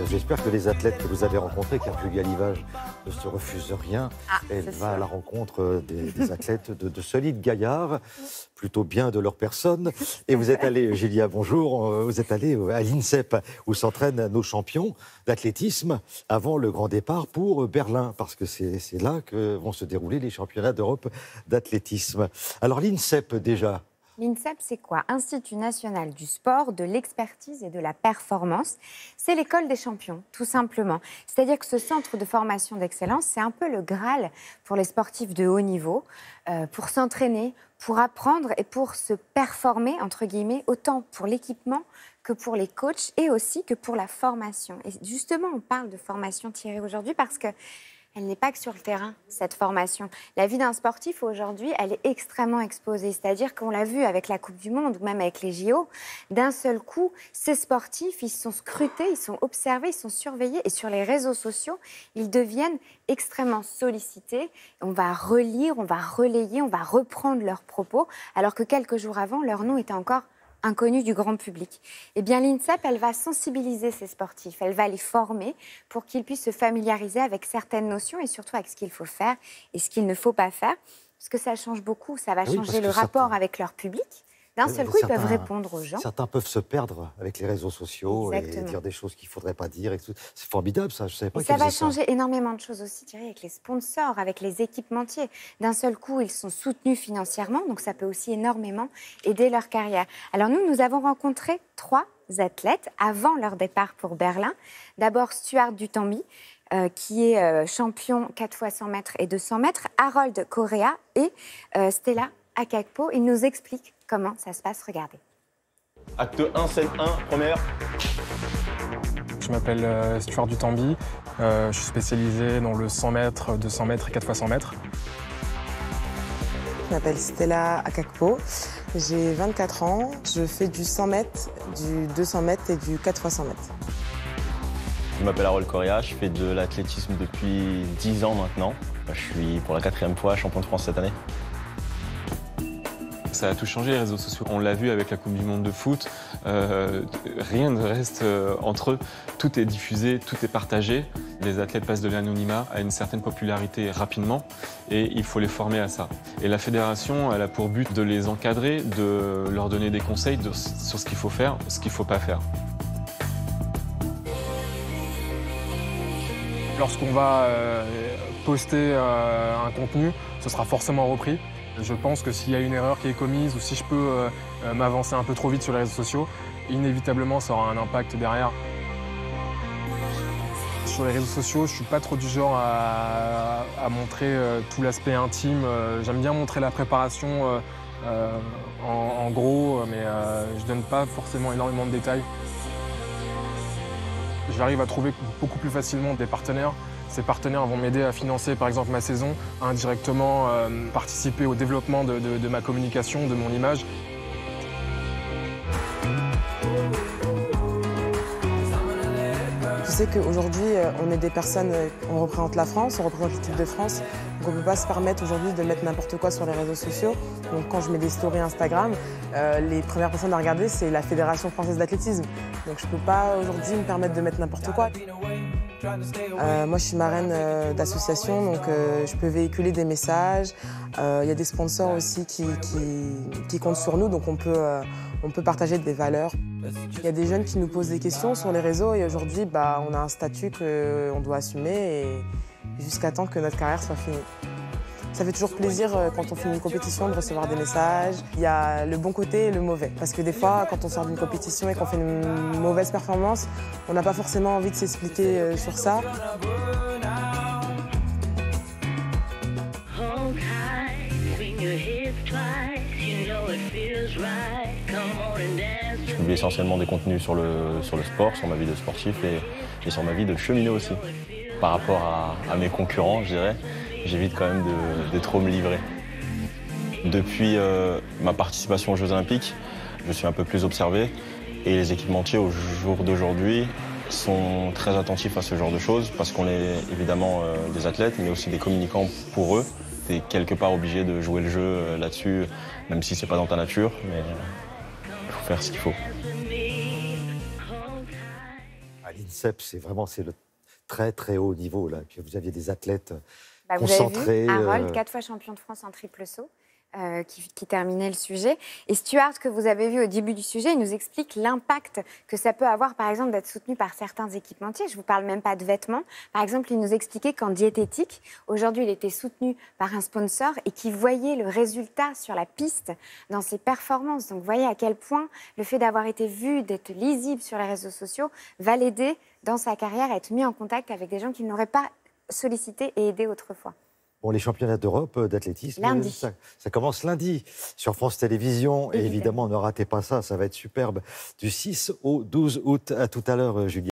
J'espère que les athlètes que vous avez rencontrés, car Julia Livage ne se refuse rien. Elle va à la rencontre des athlètes de solides gaillards, plutôt bien de leur personne. Et vous êtes allé, Julia, bonjour, vous êtes allé à l'INSEP, où s'entraînent nos champions d'athlétisme avant le grand départ pour Berlin, parce que c'est là que vont se dérouler les championnats d'Europe d'athlétisme. Alors l'INSEP, déjà. L'INSEP, c'est quoi? Institut national du sport, de l'expertise et de la performance. C'est l'école des champions, tout simplement. C'est-à-dire que ce centre de formation d'excellence, c'est un peu le Graal pour les sportifs de haut niveau, pour s'entraîner, pour apprendre et pour se performer, entre guillemets, autant pour l'équipement que pour les coachs et aussi que pour la formation. Et justement, on parle de formation tirée aujourd'hui parce que elle n'est pas que sur le terrain, cette formation. La vie d'un sportif, aujourd'hui, elle est extrêmement exposée. C'est-à-dire qu'on l'a vu avec la Coupe du Monde ou même avec les JO, d'un seul coup, ces sportifs, ils sont scrutés, ils sont observés, ils sont surveillés. Et sur les réseaux sociaux, ils deviennent extrêmement sollicités. On va relire, on va relayer, on va reprendre leurs propos, alors que quelques jours avant, leur nom était encore inconnue du grand public. Eh bien, l'INSEP, elle va sensibiliser ces sportifs, elle va les former pour qu'ils puissent se familiariser avec certaines notions et surtout avec ce qu'il faut faire et ce qu'il ne faut pas faire, parce que ça change beaucoup, ça va changer le rapport avec leur public. D'un seul coup, ils peuvent répondre aux gens. Certains peuvent se perdre avec les réseaux sociaux et dire des choses qu'il ne faudrait pas dire. C'est formidable, ça. Je savais pas. Ça va changer énormément de choses aussi, Thierry, avec les sponsors, avec les équipementiers. D'un seul coup, ils sont soutenus financièrement, donc ça peut aussi énormément aider leur carrière. Alors nous avons rencontré 3 athlètes avant leur départ pour Berlin. D'abord, Stuart Dutambi, qui est champion 4 fois 100 mètres et 200 mètres, Harold Correa et Stella Akakpo. Ils nous expliquent comment ça se passe. Regardez. Acte 1, scène 1, première. Je m'appelle Stuart Dutambi. Je suis spécialisé dans le 100 mètres, 200 mètres et 4 fois 100 mètres. Je m'appelle Stella Akakpo. J'ai 24 ans. Je fais du 100 mètres, du 200 mètres et du 4 fois 100 mètres. Je m'appelle Harold Correa. Je fais de l'athlétisme depuis 10 ans maintenant. Je suis pour la 4e fois champion de France cette année. Ça a tout changé, les réseaux sociaux. On l'a vu avec la Coupe du Monde de foot. Rien ne reste entre eux. Tout est diffusé, tout est partagé. Les athlètes passent de l'anonymat à une certaine popularité rapidement et il faut les former à ça. Et la fédération, elle a pour but de les encadrer, de leur donner des conseils sur ce qu'il faut faire, ce qu'il ne faut pas faire. Lorsqu'on va poster un contenu, ce sera forcément repris. Je pense que s'il y a une erreur qui est commise ou si je peux m'avancer un peu trop vite sur les réseaux sociaux, inévitablement ça aura un impact derrière. Sur les réseaux sociaux, je ne suis pas trop du genre à montrer tout l'aspect intime. J'aime bien montrer la préparation en gros, mais je ne donne pas forcément énormément de détails. J'arrive à trouver beaucoup plus facilement des partenaires. Ces partenaires vont m'aider à financer par exemple ma saison, à indirectement participer au développement de ma communication, de mon image. Je sais qu'aujourd'hui, on est des personnes, on représente la France, on représente l'équipe de France. Donc on ne peut pas se permettre aujourd'hui de mettre n'importe quoi sur les réseaux sociaux. Donc quand je mets des stories Instagram, les premières personnes à regarder, c'est la Fédération française d'athlétisme. Donc je ne peux pas aujourd'hui me permettre de mettre n'importe quoi. Moi, je suis marraine d'association, donc je peux véhiculer des messages. Il y a des sponsors aussi qui comptent sur nous, donc on peut partager des valeurs. Il y a des jeunes qui nous posent des questions sur les réseaux et aujourd'hui, on a un statut qu'on doit assumer et jusqu'à temps que notre carrière soit finie. Ça fait toujours plaisir quand on finit une compétition de recevoir des messages. Il y a le bon côté et le mauvais. Parce que des fois, quand on sort d'une compétition et qu'on fait une mauvaise performance, on n'a pas forcément envie de s'expliquer sur ça. Je publie essentiellement des contenus sur le sport, sur ma vie de sportif et sur ma vie de cheminot aussi. Par rapport à mes concurrents, je dirais, j'évite quand même de trop me livrer. Depuis ma participation aux Jeux Olympiques, je suis un peu plus observé et les équipementiers au jour d'aujourd'hui sont très attentifs à ce genre de choses parce qu'on est évidemment des athlètes mais aussi des communicants pour eux. Tu es quelque part obligé de jouer le jeu là-dessus, même si c'est pas dans ta nature, mais il faut faire ce qu'il faut. l'INSEP, c'est le très très haut niveau. Là. Et puis vous aviez des athlètes Vous concentrés. avez vu Harold, 4 fois champion de France en triple saut. Qui terminait le sujet. Et Stuart, que vous avez vu au début du sujet, il nous explique l'impact que ça peut avoir, par exemple, d'être soutenu par certains équipementiers. Je ne vous parle même pas de vêtements. Par exemple, il nous expliquait qu'en diététique, aujourd'hui, il était soutenu par un sponsor et qu'il voyait le résultat sur la piste dans ses performances. Donc, vous voyez à quel point le fait d'avoir été vu, d'être lisible sur les réseaux sociaux, va l'aider dans sa carrière à être mis en contact avec des gens qu'il n'aurait pas sollicité et aidé autrefois. Bon, les championnats d'Europe d'athlétisme, ça commence lundi sur France Télévisions. Et évidemment, ne ratez pas ça, ça va être superbe. Du 6 au 12 août. À tout à l'heure, Julie.